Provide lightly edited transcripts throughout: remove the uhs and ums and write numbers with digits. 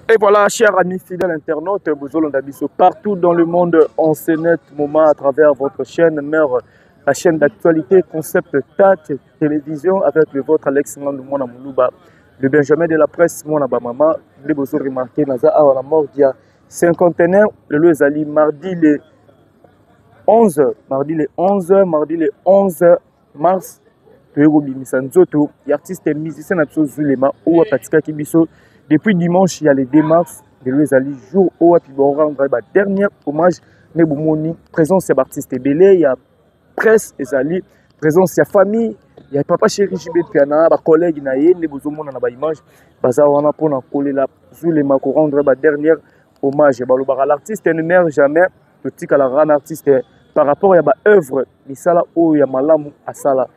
Et voilà, chers amis fidèles internautes, partout dans le monde, on se net moment à travers votre chaîne mère, la chaîne d'actualité Concept TAT Télévision avec le vôtre Alex Mwana Moulouba, le Benjamin de la presse, Mwana Bamama. Vous avez remarqué, Naza a la mort il y a 51 le Loezali, mardi le 11 mars. Artiste et musicien Zulema ou Patika Kibiso. Depuis dimanche, il y a le 2 mars, le jour où on rendre le dernier hommage Nebumoni. Présence de l'artiste Belé, il y a presse, Ezali, présence de la famille, il y a papa chéri Jibé Piana, les collègues Naye, les besoins dans la image, Bazawana pour coller la Zulema pour rendre le dernier hommage. L'artiste ne meurt jamais, le tic à la rane artiste par rapport à l'œuvre, Misala ou Yamalamu Asala.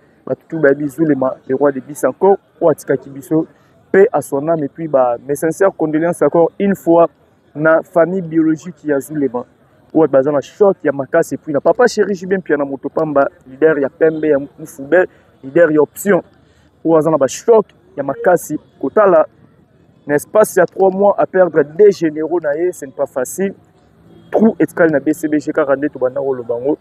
Tout Zulema, le roi de Bissanko, ou Atika Kibiso, paix à son âme, et puis mes sincères condoléances encore une fois na famille biologique qui a Zulema. Ou bazan na choc, il y a Makas, et puis na papa chéri Jibem, puis na Motopamba, leader, il y a Pembe, il y a Moufoubel, leader, il y a Option. Ou bazan na choc, il y a Makas, Kotala, n'est-ce pas, il y a 3 mois à perdre des généraux, ce n'est pas facile. Trou et cal na BCBG 42, tout bana ou le bango.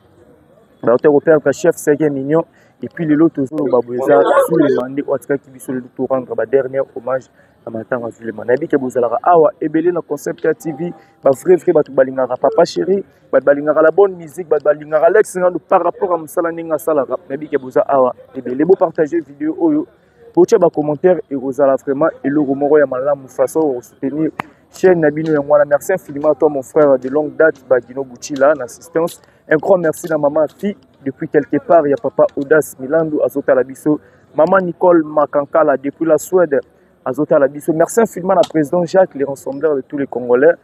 L'auteur au père, chef, Sergei Mignon. Et puis les autres Baboueza sous les mandés qui bisou le tout rendre dernier hommage à matin à Zulema. Nabi ke bozalara awa ebele na Concept TV ba vrai batu balingara papa chéri ba balingara la bonne musique ba balingara Alex ngando par rapport à musala ninga sala rap. Nabi ke boza awa ebele beau partager vidéo oyo bocha ba commentaire et rozala vraiment et le romoro ya malamu façon soutenir chaîne Nabino ya mwana. Merci infiniment à toi mon frère de longue date Bagino Bouchila en assistance. Un grand merci à maman fille. Depuis quelque part, il y a papa Audace Milandu, Azota Labiso, maman Nicole Makankala, depuis la Suède, Azota Labiso. Merci infiniment à président Jacques, les rassembleurs de tous les Congolais.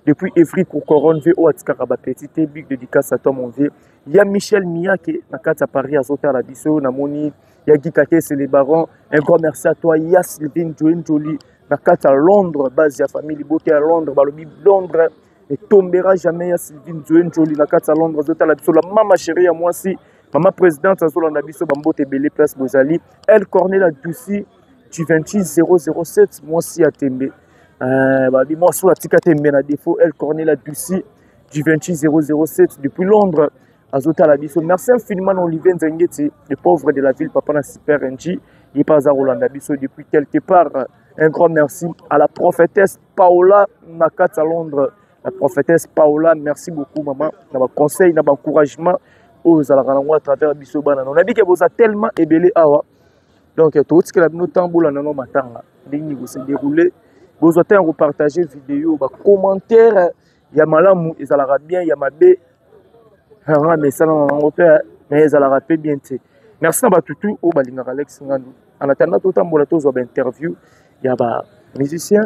Depuis Evry Koukoron, VO Atskaraba Petit, big dédicace à toi mon vieux. Il y a Michel Miyake, Nakata Paris, Azota Labiso, Namoni, il y a Guy Kake, c'est les barons. Un grand merci à toi. Il y a Sylvain Jolie, Nakata Londres, base de la famille Beauté à Londres, Balobi Londres. Ne tombera jamais à Sylvine Jolie, la carte à Londres, la maman chérie à moi aussi, maman présidente à Zola Nabiso, Bambote Belé, place Bozali, elle Cornelia Dussi, du 26 007, moi aussi à Tembe. Moi, sous la tika Tembe, à défaut, elle Cornelia Dussi, du 26 007, depuis Londres, à Zota Labiso. Merci infiniment à Olivier Nzengeti, le pauvre de la ville, Papa na Super NG, il n'est pas à Roland Biso depuis quelque part. Un grand merci à la prophétesse Paola Nakat à Londres. La prophétesse Paola, merci beaucoup, maman. Dans vos conseils, dans vos encouragements, aux alarants à travers Bissobana. On a dit que vous avez tellement ébélé awa. Donc, tout ce que la nous tamboula dans nos matins, vous se déroulé. Vous avez repartagé vidéo, commentaire, il y a malamou, ils alaront bien, il y a mabé. Mais ça, on va mais ils alaront bien. Merci à tout au Balinga Alex Ngandou. En attendant, tout le temps, vous avez interview, il y a des musiciens.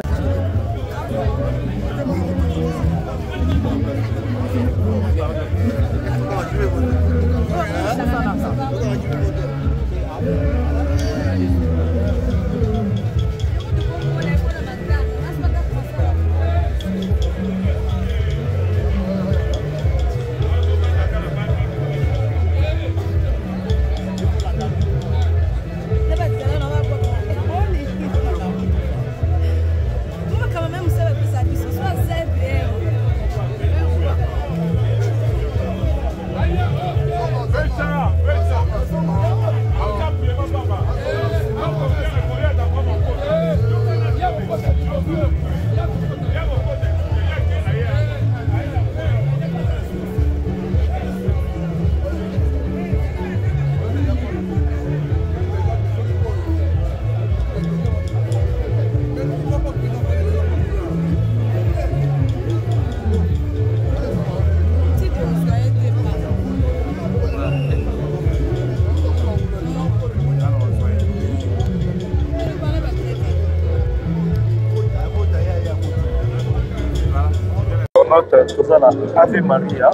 Ave Maria,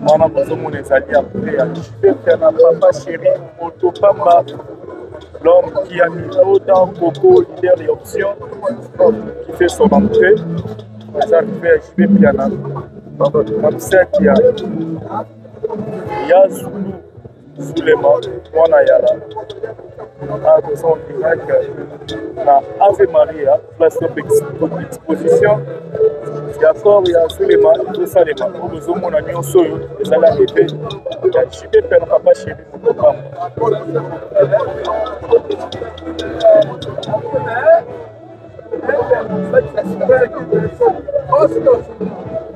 Mwana Bozomo Nezali après Papa chéri, Motopamba, l'homme qui a mis autant Coco, leader des options, qui fait son entrée. Les arrivés à JB Piana, Mamsa qui a Zulu, Suleiman, mwana yala. À son direct na Ave Maria, place d'exposition. D'accord, il y a Suleiman, tout ça, les mains. Nous avons un union sur eux, les allants d'été. Il y a JP Père Papa chez lui.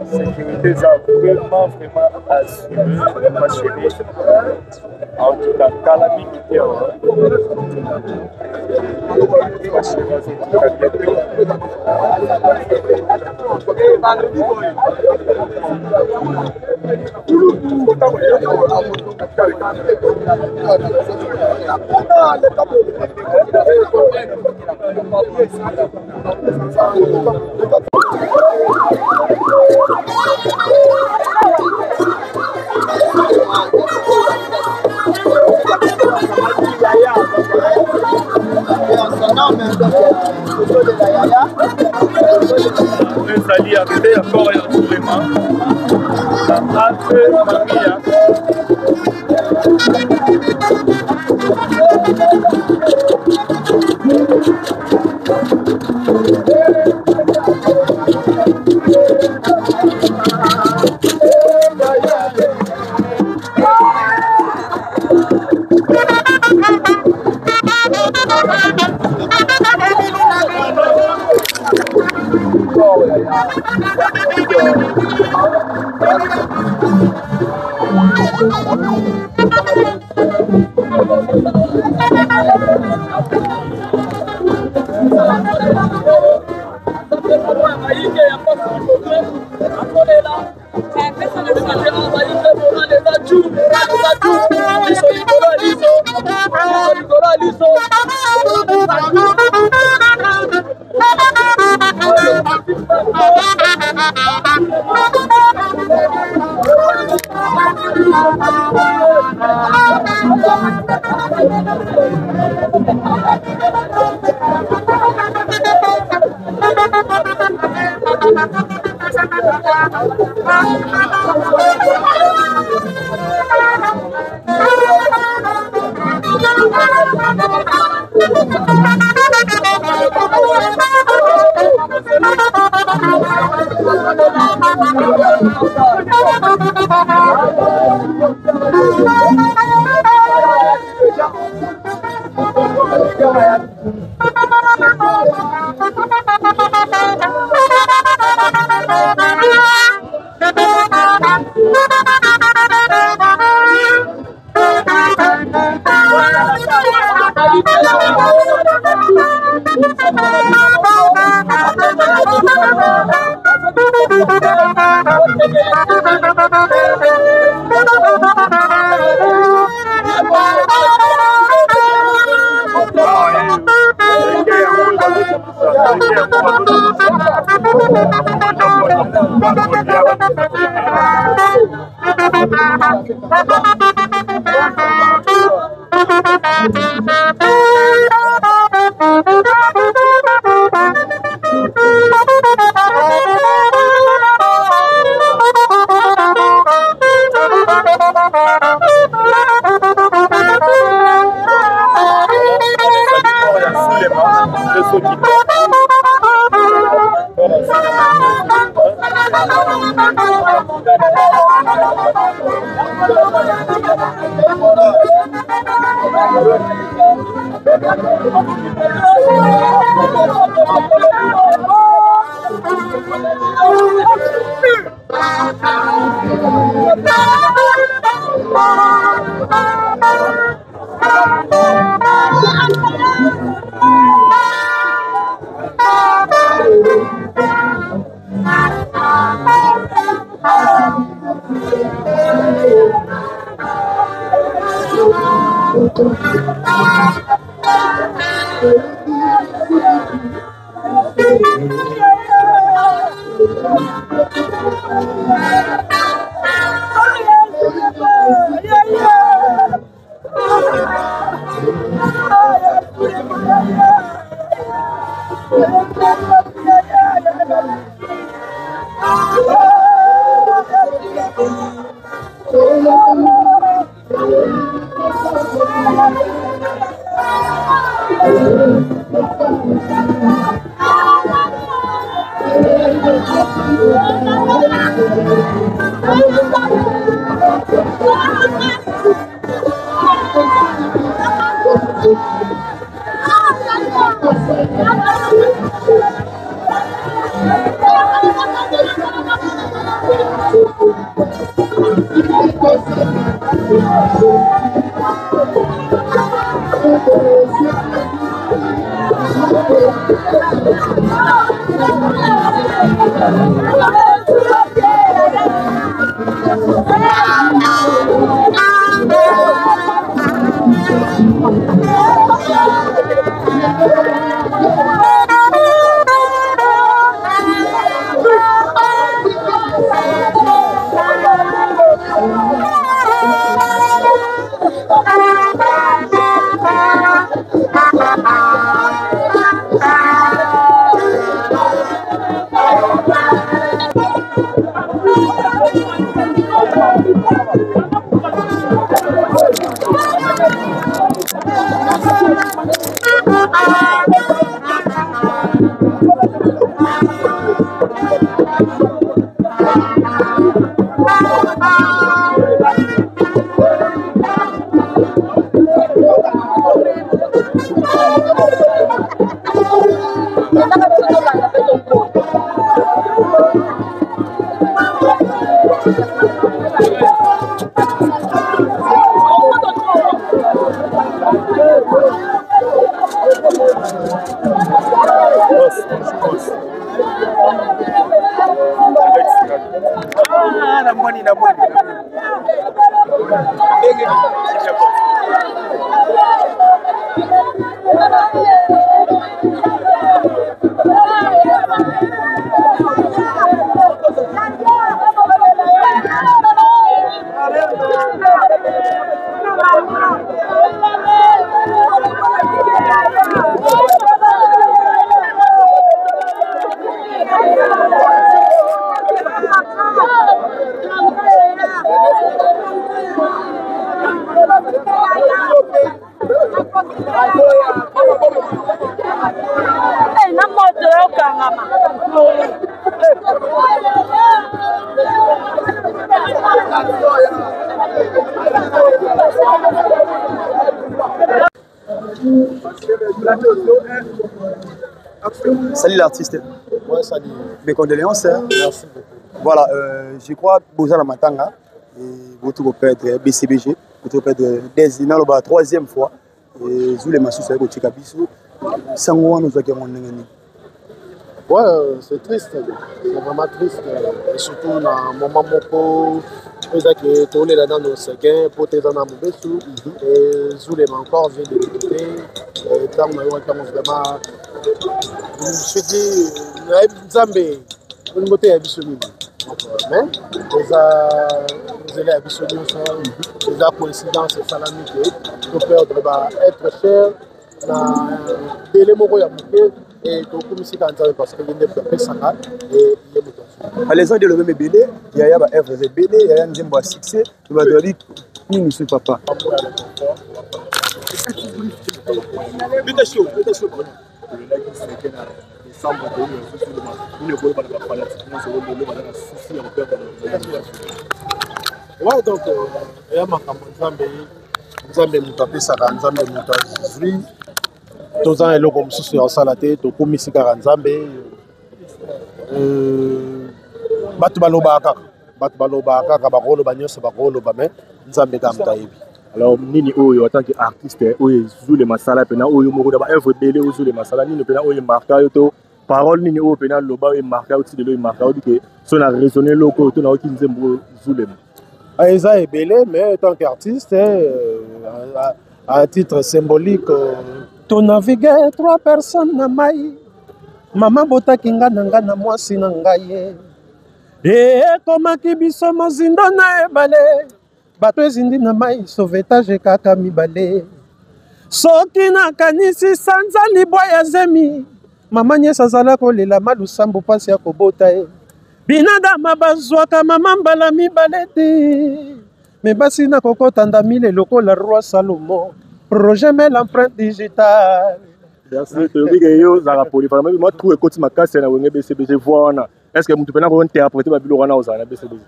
Sécurité, vraiment assurée, ma chérie. En tout cas, calamité. Ma chérie, à bientôt. Ezali arrivé encore et vraiment la Ave Maria. Salut l'artiste. Ouais, salut. Mes condoléances. Merci beaucoup. Voilà, je crois que Bozala Matanga et votre père BCBG, votre père des la troisième fois. Et Zoulé Massou Saïko Tchikabiso, Sangouan nous a gagné. Ouais, c'est triste. C'est vraiment triste. Et surtout dans un moment où que tous les là dans séquins pour tes en Amoubesu et Zoulé encore vient de quitter. Et tant que nous avons vraiment. Je me suis dit, Nzambé, on ne peut pas y mais les élèves absolument les coïncidences salamiques pour perdre être cher dans délai moko ya moke et comme si quand parce que il ne peut pas ça et il est à les gens de le même belé il y a ba œuvre de belé il y a un zimbo succès tu vas dire ni monsieur papa ouais donc il y a ma campagne Nzambe mutape saka Nzambe mutazuri tozan eloko mosusu ya sala te tokomisi kaka Nzambe bato balobaka kaka bakoloba nyonso bakoloba me Nzambe kaka mutayebi. Alors nini oyo en tant qu'artiste oyo zule masala pena oyo moko da ba œuvre belé oyo zule masala nini pena oyo marka yo to parole nini oyo pena loba oyo marka outi de lo marka odi ke so na raisonner loko to na oki nzembo zule Eza ebele mais en tant qu'artiste à titre symbolique to naviguer 3 personnes na mai mama botaki nga na mwasi na ngai e komaki biso mozindo na ebale bato ezindi na mai sauvetage kaka mibale soki nakanisi sanza libwa ya zemi mama nyesi azala kolela malusambo mpasi ya kobota ye binadama bazwaka mama mbala mibale te me basi na kokota ndamile lokola roi Salomo projet mais l'empreinte digitale. Merci, tu dis que yo zara poli. Moi, tout est côté makasi na wenge BCBG voix wana. Est-ce que vous pouvez interpréter ma bilan aux BCBG?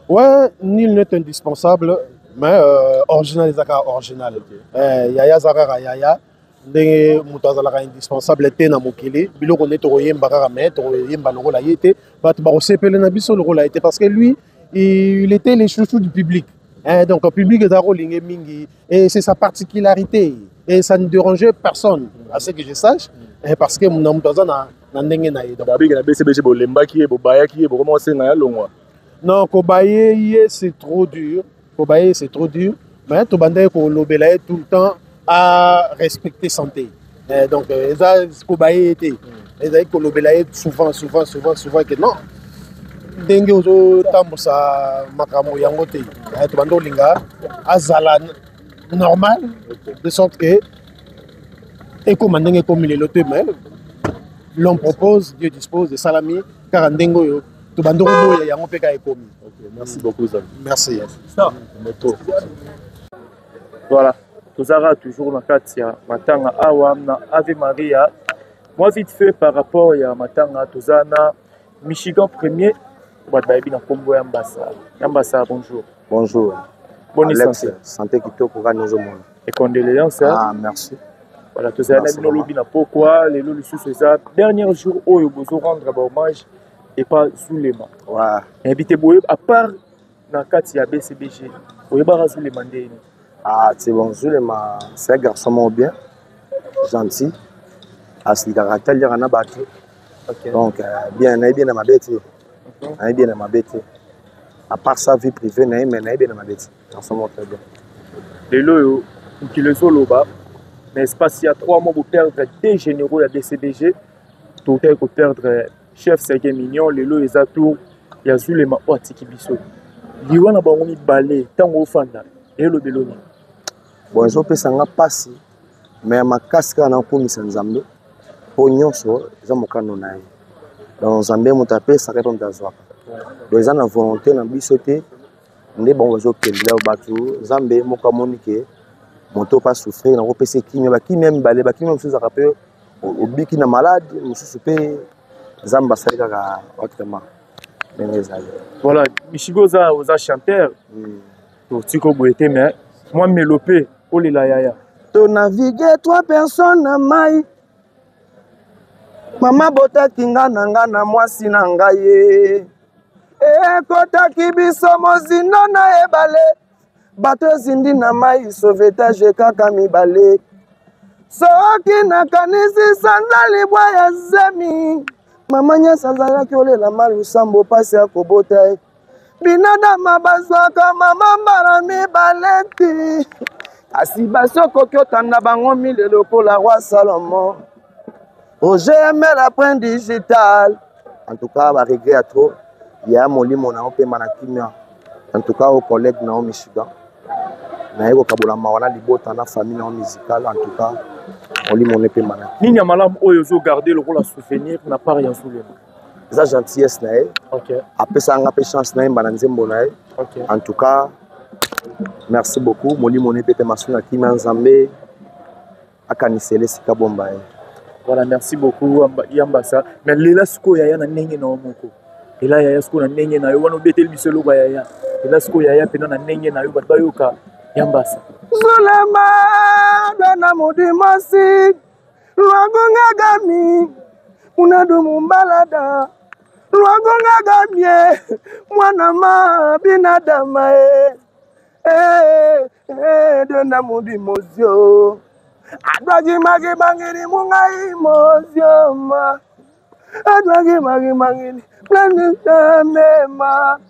Ouais, nul n'est indispensable, mais original est original. Yaya Zara Yaya, des moutazalaka indispensable était na mokili. Bilo qu'on est au yemba mais au yemba le rôle a été. Bah tu vas aussi appeler Nabiso le rôle a été parce que lui, il était le chouchou du public. Donc le public est un rôle mingi et c'est sa particularité et ça ne dérangeait personne à ce que je sache parce que mon moutazana na ndenge na yedo. D'abord que la BCBG bolemba qui est bobaya qui est comment c'est na longwa. Non, Kobaye, c'est trop dur. Kobaye, c'est trop dur. Mais tout le monde lobelaye tout le temps à respecter santé. Donc, Kobaye était. Les aïe lobelaye souvent que non. Dengue ozo tambosa makamo yangote. Tout le monde linga azala normal de sorte que et comme ndenge comme il est mais l'on propose, Dieu dispose de salami car ndengo tout le monde yango peka ekomi. Merci beaucoup Zam. Merci. Voilà. Tozara toujours na katia matanga awa na Ave Maria. Moi vite fait par rapport à matanga tozana Michigan premier Badaibi na Kombo Yambassa. Yambassa bonjour. Bonjour. Bonne santé. Santé qui te couvre nous au monde. Et condoléances. Ah merci. Voilà, tozana bino lobi na pourquoi les lolu sous ça dernier jour oyo bozo rendre hommage et pas Zulema. Ouais. Invité boye à part na katia BCBG. Oyeba Zulema ndeni. Ah, c'est bon, Zulema, c'est un garçon bien, gentil, à ce caractère, il y a un abattu. Donc, bien, il est bien dans ma bête. Il est bien dans ma bête. À part sa vie privée, il est bien dans ma bête. Garçon très bien. Les loyaux, qui le solo bas, n'est-ce pas s'il y a 3 mois pour perdre des généraux à BCBG, tout est pour perdre chef Sergei Mignon, les loyaux, les atours, il y a Zulema Ouatiki Bisso. Il y a un balai, tant au fanda, et le beloni. Bon, je peux s'en passer, mais ma casque en a commis sans Zambé. Pour nous, je m'en connais. Dans Zambé, mon tapé, ça répond à soi. Les gens ont volonté, ont bissoté. Les bons oiseaux qui sont là au Zambé, mon communiqué, mon taux pas souffrir, on peut se qui même balé, qui même chose à rappeler, au biki na malade, on se souper, Zamba Salika autrement. Voilà, Michigoza aux chanteurs, pour Tiko Boété, mais moi, Mélopé. Oh les yaya. Tu navigues 3 personnes à maille. Maman bota kinga nanga na mwasi na ngai. Kota kibiso mozindo na ebale. Bato zindi na mai sauvetage kaka mibale. Soki na kanisi sanzali bwa ya zemi. Mama nya sanzala ki olela malu sambo pasi ya kobota. Binadama bazwaka mama mbara mibaleti. Asibasio kokiotanda bango mille lokola roi Salomon. Oh, j'ai aimé la prenne digitale. En tout cas, va regret à trop. Il y a mon lit, mon amour, manakimia. En tout cas, aux collègues dans Michigan. Na yego kabula mawana libota na famille na musicale. En tout cas, on lit mon épée manakimia. Nini ya malam oyo zo garder le rôle à souvenir na part ya Zulema. Ça gentillesse na. OK. Après ça, on a peu chance na bananzembo na. OK. En tout cas, merci beaucoup. Moli moné pété masuna qui m'a Zambé à Kanisele Sikabomba. Voilà, merci beaucoup Yambassa. Mais lela sko yaya na ndenge na omoko. Ela yaya sko na ndenge na yo wana betel biselo ba yaya. Ela sko yaya pena na ndenge na yo ba yoka Yambassa. Zulema dona mudimosi. Luagonga gami. Unadu mumbalada. Luagonga gamie. Mwana ma binadama dona mudi mozio adwagi magi bangiri mungai mozio ma adwagi magi mangiri planeta mema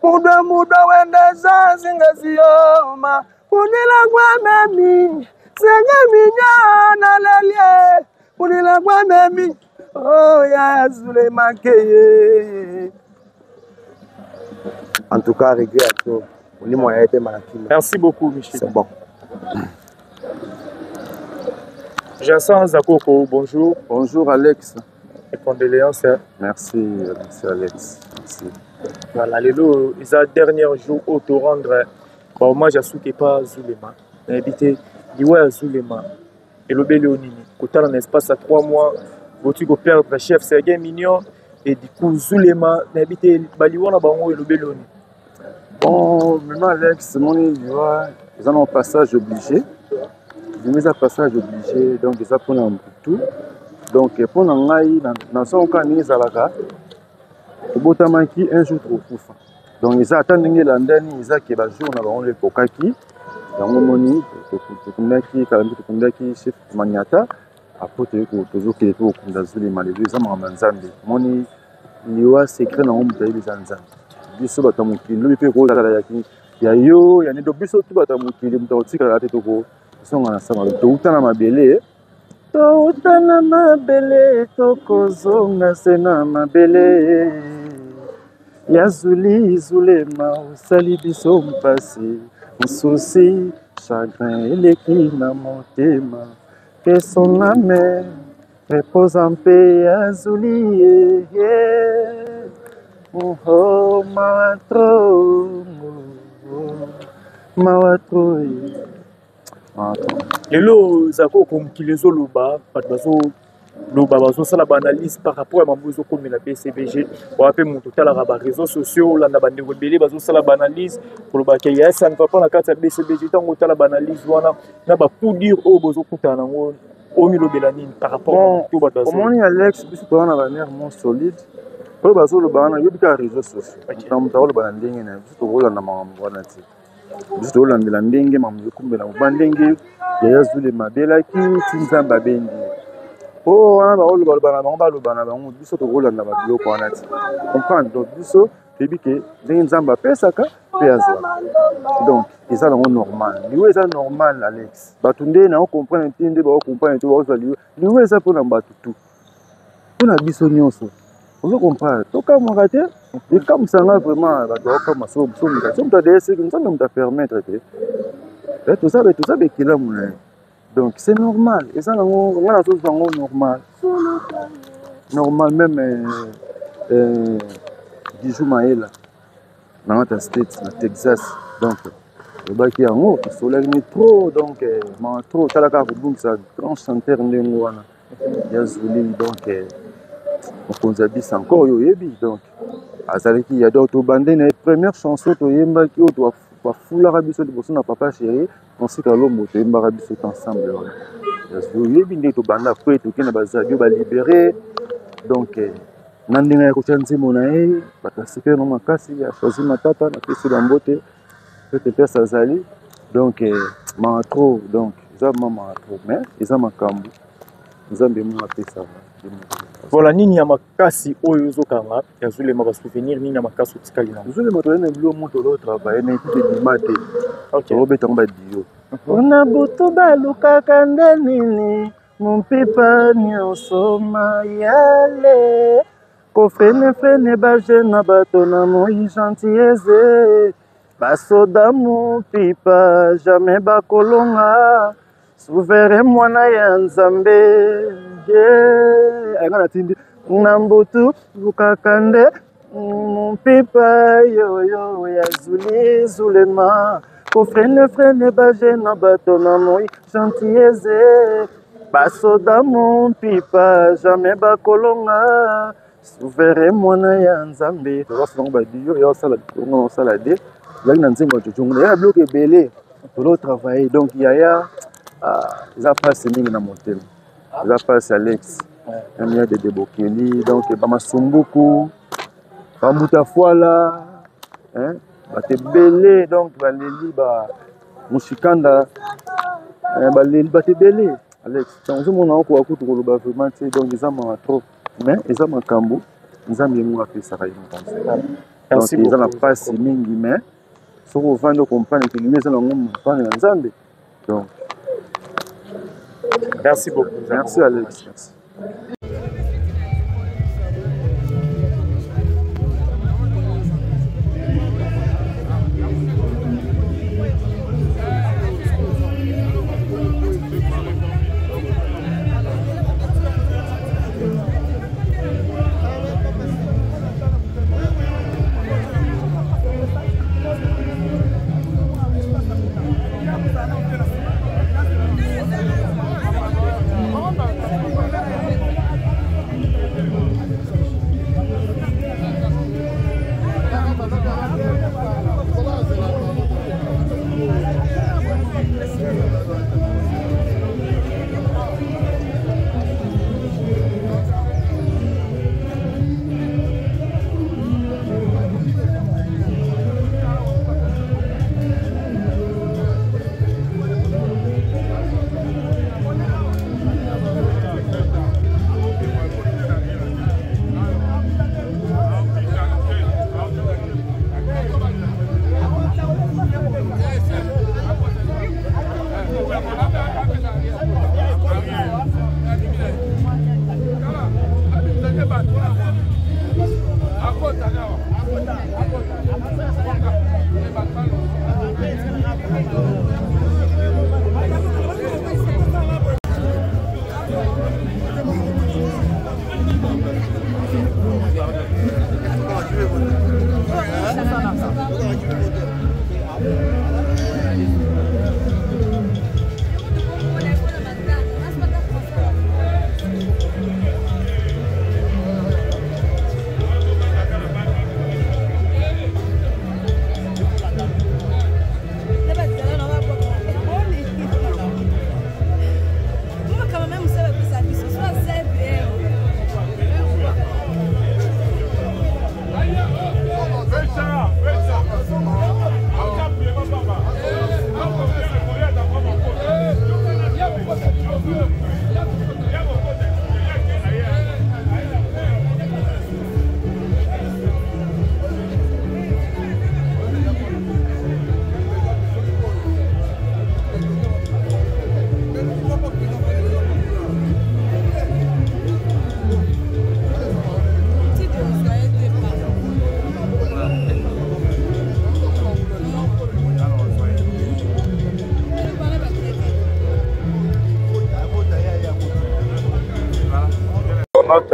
muda wende za singazio ma unila kwa memi senga minyana lelie unila kwa memi oh ya Zulema keye. En tout cas, regret à tout. Merci beaucoup, Michel. C'est bon. Vincent Zakoko, bonjour. Bonjour Alex. Et condoléances. Merci Alex. Merci. Voilà, les lots, ils ont dernier jour auto rendre hommage à Soukepa Zulema. Invité, Diwa Zulema. Et le Béléonini. Côté un espace à 3 mois, vous tu perdre chef Sergei Mignon. et du coup Zulema n'habite Baliwana bango et le Beloni. Bon, maintenant Alex, mon Liwa, ils ont un passage obligé. Ils ont un passage obligé, donc ils ont tout. Donc pour nous, dans son cas, nous avons un jour trop fou. Donc ils attendent que l'année, ils ont un jour le pokaki. Donc moni, tu chef maniata. Après tu toujours qui est au Zulema, les deux hommes en Nzambe. Moni Liwa secret dans les Nzambe. Biso batamukili lobi pe ko dala yaki ya yo ya ndo biso tu batamukili mutaotika la tetoko songa na sama to utana mabele tokozonga sena mabele ya Zuli Zulema usali biso mpasi nsusi chagrin eleki na motema que son âme repose en paix ya Zuli oh mawatro lelo zako komkilezo loba pat bazo loba bazo sala analyse par rapport à mambuzo comme la BCBG ou appel mon total à réseaux sociaux là na bande rebelle bazo sala analyse pour le baké ya ça ne va pas la carte BCBG tant total analyse wana na ba pour dire au bozo kutana ngo au milo belanine par rapport tout bazo comment ni Alex biso to na banère mon solide. Oyo bazoloba wana yobika réseaux sociaux tamuta oloba na ndenge na biso tolanda makambo wana te biso tolandela ndenge makambo ekumbela moba ndenge yaya Zulema abelaki ti Nzambe abendi po wana baoloba na bango baloba na bango biso tokolanda babiloko wana te comprendre donc biso toyebi ke ndenge Nzambe apesaka mpe azwa donc eza nango normal liwe eza normal Alex bato nde na ocomprendre ti nde baocomprendre te baozwa liwe eza mpona bato tu mpona biso nyonso. Vous comprenez? Tout comme on a dit, et comme ça, vraiment, comme ça, on permettre. Tout ça, c'est donc c'est normal. Et ça, on a tous normal. Normal, même Bijou Maëla, dans notre state, dans Texas. Donc, le bac est en haut, le soleil est trop, donc, trop, ça, ça, grand chanteur, il y a Zuli, donc, on a dit encore yoyebi donc azalaki ya d'autres bandé na première chanson to yemba ki o to fula rabiso de bosso na papa chéri on sait que l'homme to yemba rabiso ensemble yoyebi nde to banda ko to kina bazadio ba libérer donc nandinga ya kochanzi monae batasike no makasi ya choisi matata na pesi lambote peut être azali donc ma trop donc ça mama trop mais ça makambu Nzambe mo apesa. Voilà nini ya makasi oyo zokanga ya Zulema ba souvenir nini ya makasi otikali na Zulema to ene bilo moto lo travailler na équipe de mate. OK. Robert ngba dio. Ona butu baluka kande nini mumpipa nyonso mayale kofene fene baje na bato na moi gentilleze basoda mumpipa jamais bakolonga souverain mwana ya Nzambe ngana tindi nambutu bukakande mumpipa yoyo ya Zuli Zulema kofrene frene baje na bato na moi gentilleze basoda mumpipa jamais bakolonga souverain mwana ya Nzambe tolosanga badio ya sala de laki na nzembo jojongo ya bloc ebele tolo travailler donc yaya ça passe mingi na motema ça passe Alex un milliard de débokeli donc bamasumbuku bamuta foala hein batebele donc baleli ba mushikanda baleli batebele Alex donc mona ko akutu ko loba vraiment c'est donc ils ont trop mais ils ont makambo Nzambe mo apesa ka donc ils ont passe mingi mais soko vando comprendre que les gens ont comprendre Nzambe donc merci beaucoup. Merci Alex. Merci.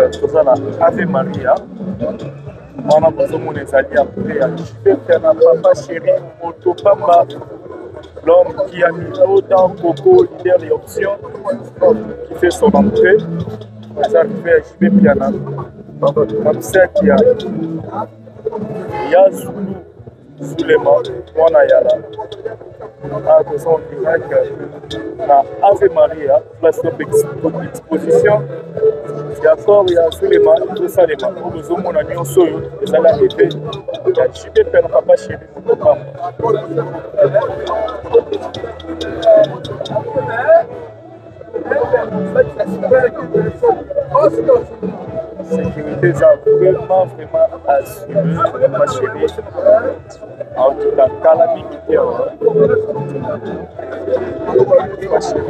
toza na Ave Maria mwana bozomona ezali après ya Jupiter na papa chéri moto pamba l'homme qui a mis autant Coco leader des options qui fait son entrée les arrivées à JB Piana Mamsek ya Zulu Zulema mwana yala à en direct na Ave Maria place d'exposition d'accord il y a Zulema tout ça les mains nous avons mon nyonso ezali arrivé ya JB Piana papa chéri moto pamba sécurité ça vraiment assurée ma chérie en tout cas calamité ma chérie